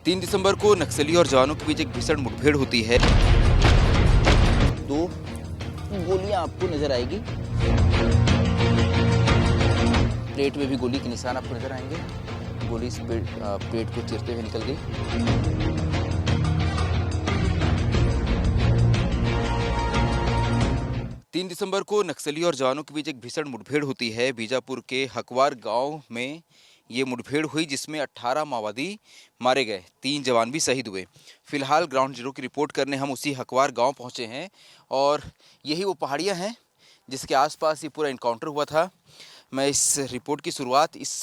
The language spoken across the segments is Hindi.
3 दिसंबर को नक्सली और जवानों के बीच एक भीषण मुठभेड़ होती है। 2 गोलियां आपको नजर आएगी। प्लेट में भी गोली के निशान आपको नजर आएंगे। गोली इस प्लेट को चीरते हुए निकल गई। 3 दिसंबर को नक्सली और जवानों के बीच एक भीषण मुठभेड़ होती है। बीजापुर के हकवार गांव में ये मुठभेड़ हुई, जिसमें 18 माओवादी मारे गए, 3 जवान भी शहीद हुए। फिलहाल ग्राउंड जीरो की रिपोर्ट करने हम उसी हकवार गांव पहुंचे हैं और यही वो पहाड़ियां हैं जिसके आसपास ये पूरा इनकाउंटर हुआ था। मैं इस रिपोर्ट की शुरुआत इस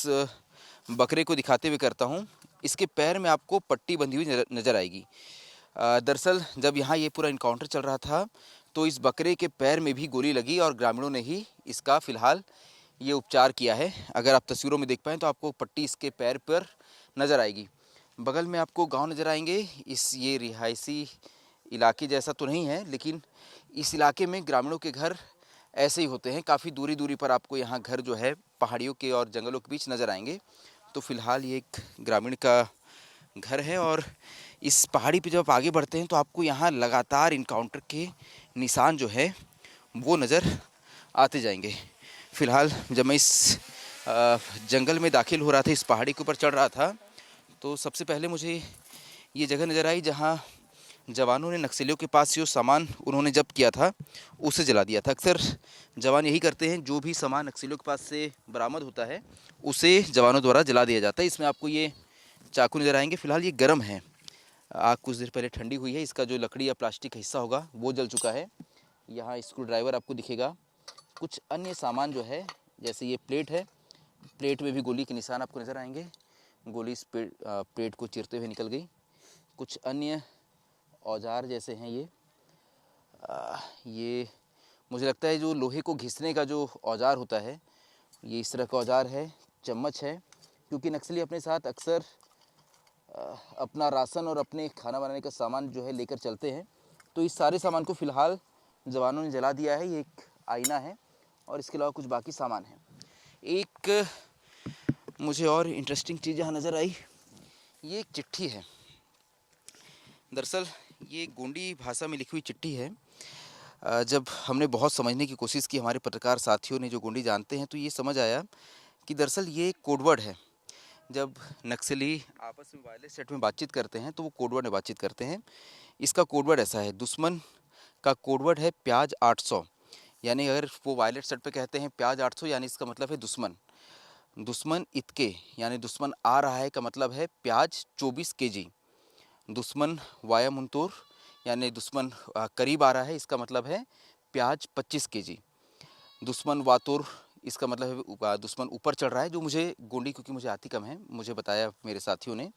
बकरे को दिखाते हुए करता हूँ। इसके पैर में आपको पट्टी बंधी हुई नजर आएगी। दरअसल जब यहाँ ये पूरा इनकाउंटर चल रहा था तो इस बकरे के पैर में भी गोली लगी और ग्रामीणों ने ही इसका फिलहाल ये उपचार किया है। अगर आप तस्वीरों में देख पाएँ तो आपको पट्टी इसके पैर पर नज़र आएगी। बगल में आपको गांव नज़र आएंगे। ये रिहायशी इलाके जैसा तो नहीं है, लेकिन इस इलाके में ग्रामीणों के घर ऐसे ही होते हैं। काफ़ी दूरी दूरी पर आपको यहाँ घर जो है पहाड़ियों के और जंगलों के बीच नज़र आएंगे। तो फिलहाल ये एक ग्रामीण का घर है और इस पहाड़ी पे जब आप आगे बढ़ते हैं तो आपको यहाँ लगातार इनकाउंटर के निशान जो है वो नज़र आते जाएंगे। फ़िलहाल जब मैं इस जंगल में दाखिल हो रहा था, इस पहाड़ी के ऊपर चढ़ रहा था, तो सबसे पहले मुझे ये जगह नज़र आई जहाँ जवानों ने नक्सलियों के पास जो सामान उन्होंने जब्त किया था उसे जला दिया था। अक्सर जवान यही करते हैं, जो भी सामान नक्सलियों के पास से बरामद होता है उसे जवानों द्वारा जला दिया जाता है। इसमें आपको ये चाकू नज़र आएंगे। फ़िलहाल ये गर्म है, आग कुछ देर पहले ठंडी हुई है। इसका जो लकड़ी या प्लास्टिक का हिस्सा होगा वो जल चुका है। यहाँ स्क्रू ड्राइवर आपको दिखेगा। कुछ अन्य सामान जो है, जैसे ये प्लेट है, प्लेट में भी गोली के निशान आपको नज़र आएंगे। गोली इस प्लेट को चीरते हुए निकल गई। कुछ अन्य औजार जैसे हैं ये मुझे लगता है जो लोहे को घिसने का जो औजार होता है, ये इस तरह का औजार है। चम्मच है, क्योंकि नक्सली अपने साथ अक्सर अपना राशन और अपने खाना बनाने का सामान जो है लेकर चलते हैं। तो इस सारे सामान को फ़िलहाल जवानों ने जला दिया है। ये एक आईना है और इसके अलावा कुछ बाकी सामान है। एक मुझे और इंटरेस्टिंग चीज़ यहाँ नज़र आई, ये एक चिट्ठी है। दरअसल ये गोंडी भाषा में लिखी हुई चिट्ठी है। जब हमने बहुत समझने की कोशिश की, हमारे पत्रकार साथियों ने जो गोंडी जानते हैं, तो ये समझ आया कि दरअसल ये कोडवर्ड है। जब नक्सली आपस में वायरलेस चैट में बातचीत करते हैं तो वो कोडवर्ड में बातचीत करते हैं। इसका कोडवर्ड ऐसा है, दुश्मन का कोडवर्ड है प्याज 800। यानी अगर वो वायलेट सेट पे कहते हैं प्याज 800, यानी इसका मतलब है दुश्मन। दुश्मन इतके यानी दुश्मन आ रहा है का मतलब है प्याज 24 केजी। दुश्मन वाया मुंतूर यानी दुश्मन करीब आ रहा है, इसका मतलब है प्याज 25 केजी। दुश्मन वातुर, इसका मतलब है दुश्मन ऊपर चढ़ रहा है। जो मुझे गोंडी, क्योंकि मुझे आती कम है, मुझे बताया मेरे साथियों ने।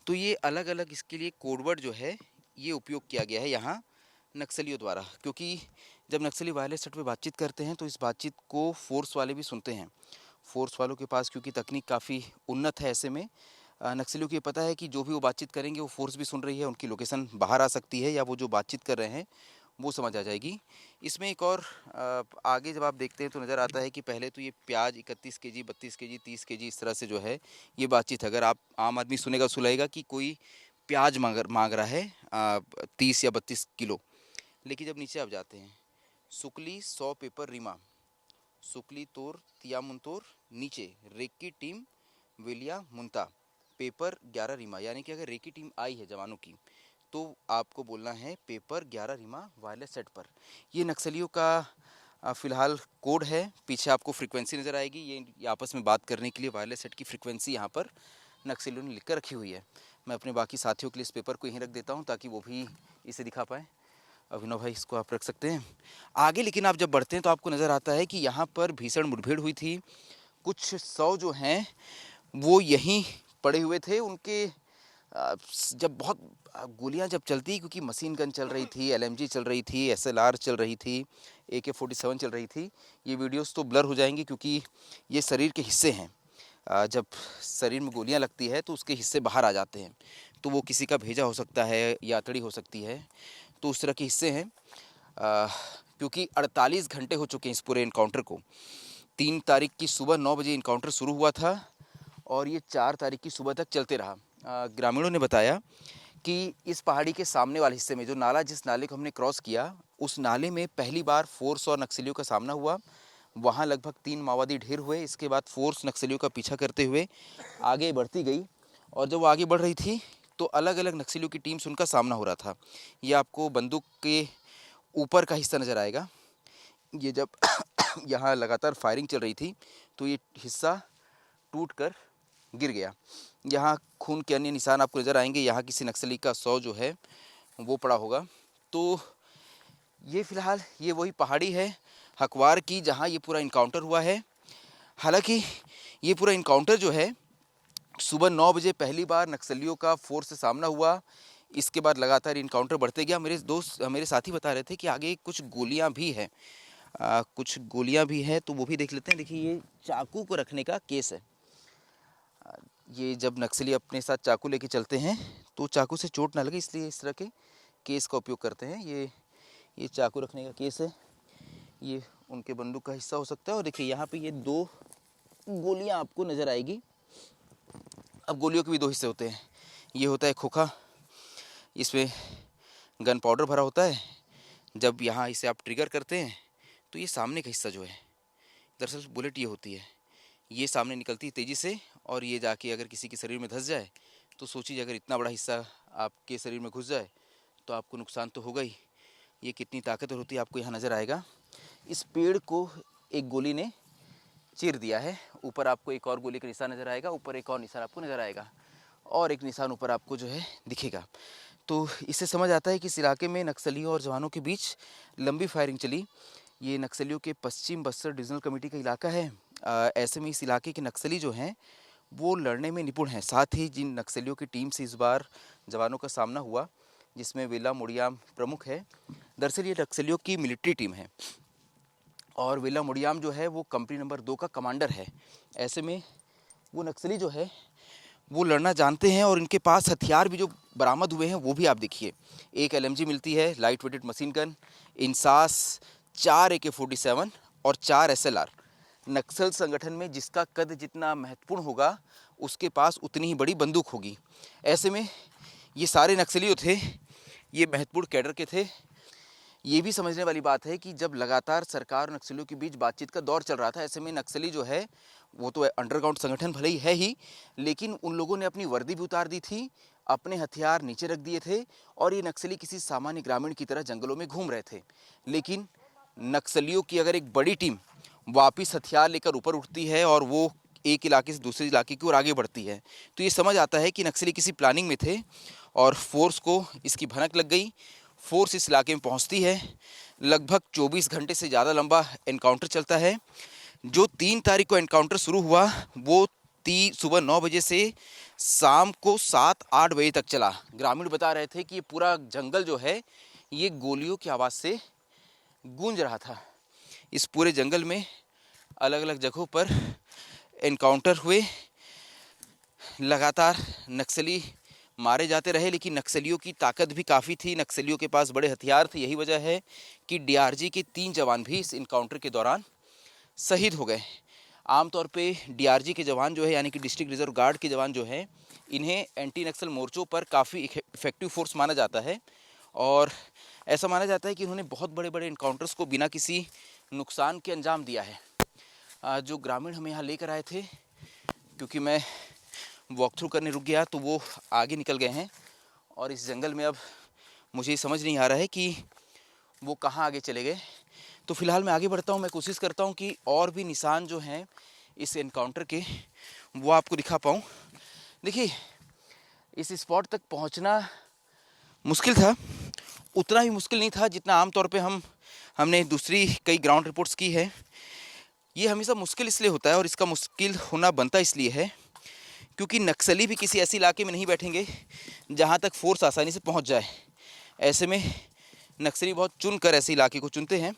तो ये अलग अलग इसके लिए कोडवर्ड जो है ये उपयोग किया गया है यहाँ नक्सलियों द्वारा, क्योंकि जब नक्सली वायरलेस सेट पे बातचीत करते हैं तो इस बातचीत को फोर्स वाले भी सुनते हैं। फोर्स वालों के पास क्योंकि तकनीक काफ़ी उन्नत है, ऐसे में नक्सलियों को ये पता है कि जो भी वो बातचीत करेंगे वो फोर्स भी सुन रही है, उनकी लोकेशन बाहर आ सकती है या वो जो बातचीत कर रहे हैं वो समझ आ जाएगी। इसमें एक और आगे जब आप देखते हैं तो नज़र आता है कि पहले तो ये प्याज 31 केजी, 32 केजी, 30 केजी, इस तरह से जो है ये बातचीत। अगर आप आम आदमी सुनेगा सुनाएगा कि कोई प्याज मांग रहा है 30 या 32 किलो। लेकिन जब नीचे आप जाते हैं, सुकली 100 पेपर रीमा, सुकली तोर तिया मुंतोर, नीचे रेकी टीम वेलिया मुंता, पेपर 11 रीमा। यानी कि अगर रेकी टीम आई है जवानों की तो आपको बोलना है पेपर 11 रीमा वायरलेस सेट पर। ये नक्सलियों का फ़िलहाल कोड है। पीछे आपको फ्रीक्वेंसी नज़र आएगी, ये आपस में बात करने के लिए वायरलेस सेट की फ्रीक्वेंसी यहाँ पर नक्सलियों ने लिख कर रखी हुई है। मैं अपने बाकी साथियों के लिए इस पेपर को यहीं रख देता हूँ ताकि वो भी इसे दिखा पाएँ। अभिनव भाई, इसको आप रख सकते हैं आगे। लेकिन आप जब बढ़ते हैं तो आपको नज़र आता है कि यहाँ पर भीषण मुठभेड़ हुई थी। कुछ 100 जो हैं वो यहीं पड़े हुए थे। उनके जब बहुत गोलियां जब चलती, क्योंकि मशीन गन चल रही थी, एलएमजी चल रही थी, एसएलआर चल रही थी, AK-47 चल रही थी। ये वीडियोस तो ब्लर हो जाएंगी क्योंकि ये शरीर के हिस्से हैं। जब शरीर में गोलियां लगती है तो उसके हिस्से बाहर आ जाते हैं। तो वो किसी का भेजा हो सकता है, यात्री हो सकती है, तो उस तरह के हिस्से हैं। क्योंकि 48 घंटे हो चुके हैं इस पूरे इनकाउंटर को। 3 तारीख की सुबह 9 बजे इनकाउंटर शुरू हुआ था और ये 4 तारीख की सुबह तक चलते रहा। ग्रामीणों ने बताया कि इस पहाड़ी के सामने वाले हिस्से में जो नाला, जिस नाले को हमने क्रॉस किया, उस नाले में पहली बार फोर्स और नक्सलियों का सामना हुआ। वहाँ लगभग 3 माओवादी ढेर हुए। इसके बाद फोर्स नक्सलियों का पीछा करते हुए आगे बढ़ती गई, और जब वो आगे बढ़ रही थी तो अलग अलग नक्सलियों की टीम से उनका सामना हो रहा था। ये आपको बंदूक के ऊपर का हिस्सा नज़र आएगा। ये जब यहाँ लगातार फायरिंग चल रही थी तो ये हिस्सा टूट कर गिर गया। यहाँ खून के अन्य निशान आपको नज़र आएंगे। यहाँ किसी नक्सली का शव जो है वो पड़ा होगा। तो ये फ़िलहाल ये वही पहाड़ी है हकवार की, जहाँ ये पूरा इनकाउंटर हुआ है। हालांकि ये पूरा इनकाउंटर जो है सुबह 9 बजे पहली बार नक्सलियों का फोर्स से सामना हुआ। इसके बाद लगातार इनकाउंटर बढ़ते गया। मेरे साथी बता रहे थे कि आगे कुछ गोलियां भी हैं, तो वो भी देख लेते हैं। देखिए, ये चाकू को रखने का केस है। ये जब नक्सली अपने साथ चाकू लेके चलते हैं तो चाकू से चोट ना लगे, इसलिए इस तरह के केस का उपयोग करते हैं। ये चाकू रखने का केस है। ये उनके बंदूक का हिस्सा हो सकता है। और देखिए, यहाँ पे ये 2 गोलियाँ आपको नज़र आएगी। अब गोलियों के भी 2 हिस्से होते हैं। ये होता है खोखा, इसमें गन पाउडर भरा होता है। जब यहाँ इसे आप ट्रिगर करते हैं तो ये सामने का हिस्सा जो है, दरअसल बुलेट ये होती है, ये सामने निकलती है तेज़ी से, और ये जाके अगर किसी के शरीर में धंस जाए तो सोचिए, अगर इतना बड़ा हिस्सा आपके शरीर में घुस जाए तो आपको नुकसान तो होगा ही। ये कितनी ताकतवर होती है आपको यहाँ नज़र आएगा। इस पेड़ को एक गोली ने चीर दिया है। ऊपर आपको एक और गोली का निशान नज़र आएगा, ऊपर एक और निशान आपको नज़र आएगा, और एक निशान ऊपर आपको जो है दिखेगा। तो इससे समझ आता है कि इस इलाके में नक्सलियों और जवानों के बीच लंबी फायरिंग चली। ये नक्सलियों के पश्चिम बस्तर डिविजनल कमेटी का इलाका है। ऐसे में इस इलाके के नक्सली जो हैं वो लड़ने में निपुण हैं। साथ ही जिन नक्सलियों की टीम से इस बार जवानों का सामना हुआ, जिसमें वेला मुड़ियाम प्रमुख है, दरअसल ये नक्सलियों की मिलिट्री टीम है, और वेला मुड़ियाम जो है वो कंपनी नंबर 2 का कमांडर है। ऐसे में वो नक्सली जो है वो लड़ना जानते हैं, और इनके पास हथियार भी जो बरामद हुए हैं वो भी आप देखिए। एक LMG मिलती है, light weighted machine gun, INSAS, 4 AK-47 और 4 SLR। नक्सल संगठन में जिसका कद जितना महत्वपूर्ण होगा, उसके पास उतनी ही बड़ी बंदूक होगी। ऐसे में ये सारे नक्सली थे, ये महत्वपूर्ण कैडर के थे। ये भी समझने वाली बात है कि जब लगातार सरकार और नक्सलियों के बीच बातचीत का दौर चल रहा था, ऐसे में नक्सली जो है वो तो अंडरग्राउंड संगठन भले ही है ही, लेकिन उन लोगों ने अपनी वर्दी भी उतार दी थी, अपने हथियार नीचे रख दिए थे, और ये नक्सली किसी सामान्य ग्रामीण की तरह जंगलों में घूम रहे थे। लेकिन नक्सलियों की अगर एक बड़ी टीम वापिस हथियार लेकर ऊपर उठती है और वो एक इलाके से दूसरे इलाके की ओर आगे बढ़ती है, तो ये समझ आता है कि नक्सली किसी प्लानिंग में थे, और फोर्स को इसकी भनक लग गई। फोर्स इस इलाके में पहुंचती है। लगभग 24 घंटे से ज़्यादा लंबा एनकाउंटर चलता है। जो 3 तारीख को एनकाउंटर शुरू हुआ वो सुबह 9 बजे से शाम को 7-8 बजे तक चला। ग्रामीण बता रहे थे कि ये पूरा जंगल जो है ये गोलियों की आवाज़ से गूंज रहा था। इस पूरे जंगल में अलग अलग जगहों पर एनकाउंटर हुए। लगातार नक्सली मारे जाते रहे, लेकिन नक्सलियों की ताकत भी काफ़ी थी, नक्सलियों के पास बड़े हथियार थे। यही वजह है कि DRG के 3 जवान भी इस इनकाउंटर के दौरान शहीद हो गए। आमतौर पे DRG के जवान जो है, यानी कि डिस्ट्रिक्ट रिजर्व गार्ड के जवान जो हैं, इन्हें एंटी नक्सल मोर्चों पर काफ़ी इफेक्टिव फोर्स माना जाता है, और ऐसा माना जाता है कि उन्होंने बहुत बड़े बड़े इनकाउंटर्स को बिना किसी नुकसान के अंजाम दिया है। जो ग्रामीण हमें यहाँ लेकर आए थे, क्योंकि मैं वॉक थ्रू करने रुक गया तो वो आगे निकल गए हैं, और इस जंगल में अब मुझे समझ नहीं आ रहा है कि वो कहाँ आगे चले गए। तो फिलहाल मैं आगे बढ़ता हूँ। मैं कोशिश करता हूँ कि और भी निशान जो हैं इस एनकाउंटर के वो आपको दिखा पाऊँ। देखिए, इस स्पॉट तक पहुँचना मुश्किल था, उतना ही मुश्किल नहीं था जितना आमतौर पे हमने दूसरी कई ग्राउंड रिपोर्ट्स की है। ये हमेशा मुश्किल इसलिए होता है, और इसका मुश्किल होना बनता इसलिए है क्योंकि नक्सली भी किसी ऐसे इलाके में नहीं बैठेंगे जहाँ तक फोर्स आसानी से पहुँच जाए। ऐसे में नक्सली बहुत चुन कर ऐसे इलाके को चुनते हैं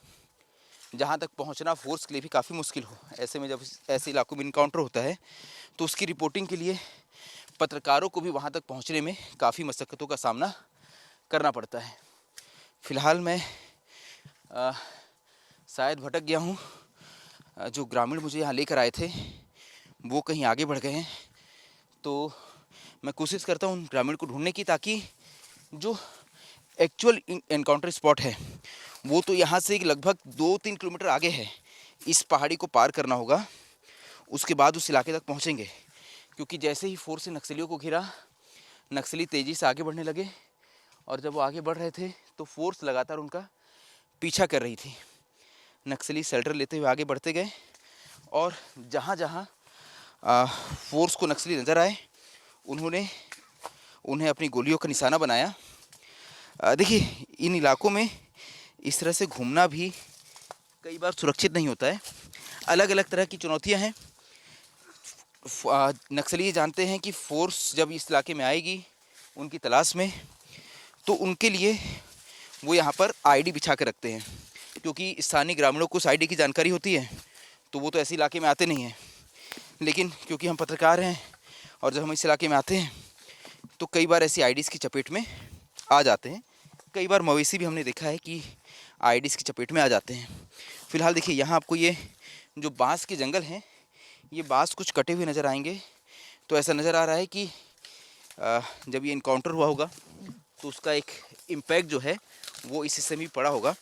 जहाँ तक पहुँचना फोर्स के लिए भी काफ़ी मुश्किल हो। ऐसे में जब ऐसे इलाकों में इनकाउंटर होता है तो उसकी रिपोर्टिंग के लिए पत्रकारों को भी वहाँ तक पहुँचने में काफ़ी मशक्क़तों का सामना करना पड़ता है। फ़िलहाल मैं शायद भटक गया हूँ। जो ग्रामीण मुझे यहाँ लेकर आए थे वो कहीं आगे बढ़ गए हैं, तो मैं कोशिश करता हूँ उन ग्रामीण को ढूंढने की, ताकि जो एक्चुअल एनकाउंटर स्पॉट है वो तो यहाँ से लगभग 2-3 किलोमीटर आगे है। इस पहाड़ी को पार करना होगा, उसके बाद उस इलाके तक पहुँचेंगे। क्योंकि जैसे ही फोर्स ने नक्सलियों को घिरा, नक्सली तेज़ी से आगे बढ़ने लगे, और जब वो आगे बढ़ रहे थे तो फोर्स लगातार उनका पीछा कर रही थी। नक्सली शेल्टर लेते हुए आगे बढ़ते गए, और जहाँ जहाँ फोर्स को नक्सली नज़र आए उन्हें अपनी गोलियों का निशाना बनाया। देखिए, इन इलाकों में इस तरह से घूमना भी कई बार सुरक्षित नहीं होता है। अलग अलग तरह की चुनौतियां हैं। नक्सली जानते हैं कि फोर्स जब इस इलाके में आएगी उनकी तलाश में, तो उनके लिए वो यहाँ पर आईडी बिछा कर रखते हैं। क्योंकि स्थानीय ग्रामीणों को उस आईडी की जानकारी होती है, तो वो तो ऐसे इलाके में आते नहीं हैं। लेकिन क्योंकि हम पत्रकार हैं, और जब हम इस इलाके में आते हैं तो कई बार ऐसी आईडीज़ की चपेट में आ जाते हैं। कई बार मवेशी भी हमने देखा है कि आईडीज़ की चपेट में आ जाते हैं। फ़िलहाल देखिए, यहाँ आपको ये जो बांस के जंगल हैं, ये बांस कुछ कटे हुए नज़र आएंगे। तो ऐसा नज़र आ रहा है कि जब ये इनकाउंटर हुआ होगा तो उसका एक इम्पैक्ट जो है वो इस हिस्से में पड़ा होगा।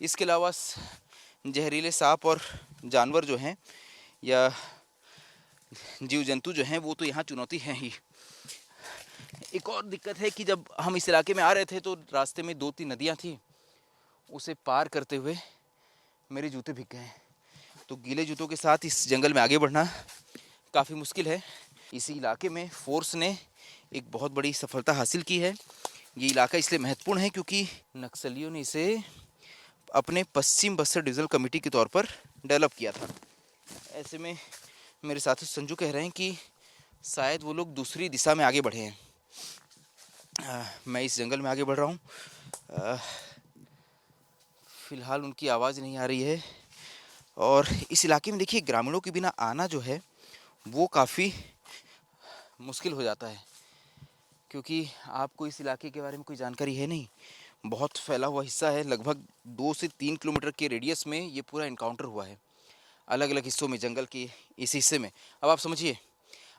इसके अलावा जहरीले सांप और जानवर जो हैं या जीव जंतु जो हैं वो तो यहाँ चुनौती है ही। एक और दिक्कत है कि जब हम इस इलाके में आ रहे थे तो रास्ते में 2-3 नदियाँ थी। उसे पार करते हुए मेरे जूते भीग गए, तो गीले जूतों के साथ इस जंगल में आगे बढ़ना काफ़ी मुश्किल है। इसी इलाके में फोर्स ने एक बहुत बड़ी सफलता हासिल की है। ये इलाका इसलिए महत्वपूर्ण है क्योंकि नक्सलियों ने इसे अपने पश्चिम बस्तर डिविजनल कमेटी के तौर पर डेवलप किया था। ऐसे में मेरे साथी संजू कह रहे हैं कि शायद वो लोग दूसरी दिशा में आगे बढ़े हैं। मैं इस जंगल में आगे बढ़ रहा हूँ। फ़िलहाल उनकी आवाज़ नहीं आ रही है, और इस इलाके में देखिए ग्रामीणों के बिना आना जो है वो काफ़ी मुश्किल हो जाता है। क्योंकि आपको इस इलाके के बारे में कोई जानकारी है नहीं। बहुत फैला हुआ हिस्सा है, लगभग 2 से 3 किलोमीटर के रेडियस में ये पूरा इनकाउंटर हुआ है, अलग अलग हिस्सों में, जंगल के इस हिस्से में। अब आप समझिए,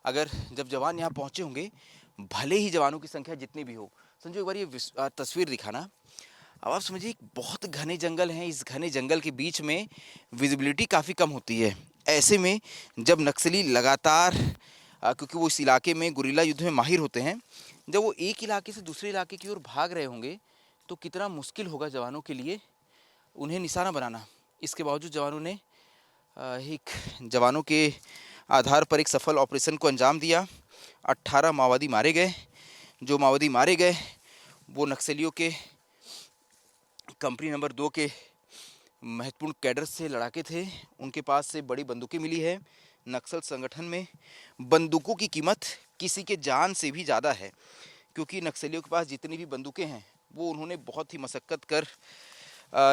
अगर जब जवान यहाँ पहुँचे होंगे, भले ही जवानों की संख्या जितनी भी हो, समझो एक बार ये तस्वीर दिखाना। अब आप समझिए, बहुत घने जंगल हैं, इस घने जंगल के बीच में विजिबिलिटी काफ़ी कम होती है। ऐसे में जब नक्सली लगातार, क्योंकि वो इस इलाके में गुरिल्ला युद्ध में माहिर होते हैं, जब वो एक इलाके से दूसरे इलाके की ओर भाग रहे होंगे तो कितना मुश्किल होगा जवानों के लिए उन्हें निशाना बनाना। इसके बावजूद जवानों ने जवानों के आधार पर एक सफल ऑपरेशन को अंजाम दिया। 18 माओवादी मारे गए। जो माओवादी मारे गए वो नक्सलियों के कंपनी नंबर 2 के महत्वपूर्ण कैडर से लड़ाके थे। उनके पास से बड़ी बंदूकें मिली है। नक्सल संगठन में बंदूकों की कीमत किसी के जान से भी ज़्यादा है, क्योंकि नक्सलियों के पास जितनी भी बंदूकें हैं वो उन्होंने बहुत ही मशक्क़त कर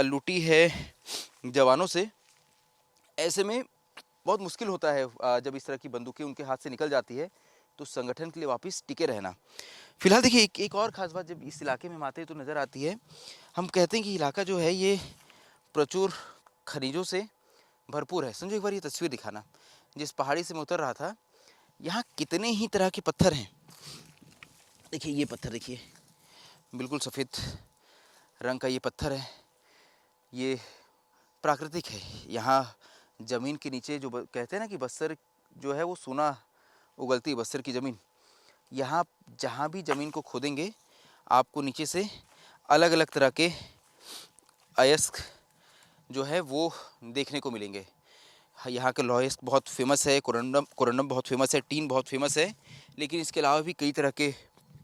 लूटी है जवानों से। ऐसे में बहुत मुश्किल होता है जब इस तरह की बंदूकें उनके हाथ से निकल जाती है तो संगठन के लिए वापस टिके रहना। फिलहाल देखिए, एक और ख़ास बात जब इस इलाके में हम आते हैं तो नज़र आती है। हम कहते हैं कि इलाका जो है ये प्रचुर खनिजों से भरपूर है। समझो, एक बार ये तस्वीर दिखाना। जिस पहाड़ी से मैं उतर रहा था, यहाँ कितने ही तरह के पत्थर हैं। देखिए, ये पत्थर देखिए, बिल्कुल सफ़ेद रंग का ये पत्थर है। ये प्राकृतिक है। यहाँ ज़मीन के नीचे जो कहते हैं ना कि बस्तर जो है वो सोना उगलती है, बस्तर की ज़मीन। यहाँ जहाँ भी ज़मीन को खोदेंगे आपको नीचे से अलग अलग तरह के अयस्क जो है वो देखने को मिलेंगे। यहाँ का लौह बहुत फेमस है, कोरंडम बहुत फेमस है, टीन बहुत फेमस है, लेकिन इसके अलावा भी कई तरह के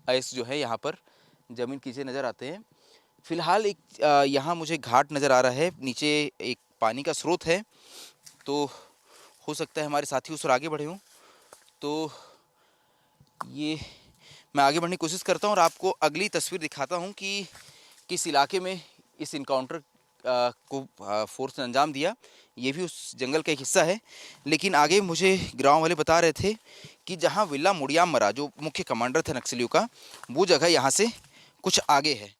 अयस्क जो है यहाँ पर ज़मीन के नीचे नज़र आते हैं। फ़िलहाल एक यहाँ मुझे घाट नज़र आ रहा है, नीचे एक पानी का स्रोत है, तो हो सकता है हमारे साथी उस ओर आगे बढ़े हों। तो ये मैं आगे बढ़ने की कोशिश करता हूँ और आपको अगली तस्वीर दिखाता हूँ कि किस इलाके में इस इनकाउंटर को फोर्स ने अंजाम दिया। ये भी उस जंगल का एक हिस्सा है, लेकिन आगे मुझे गाँव वाले बता रहे थे कि जहाँ विल्ला मुड़ियाम मरा, जो मुख्य कमांडर था नक्सलियों का, वो जगह यहाँ से कुछ आगे है।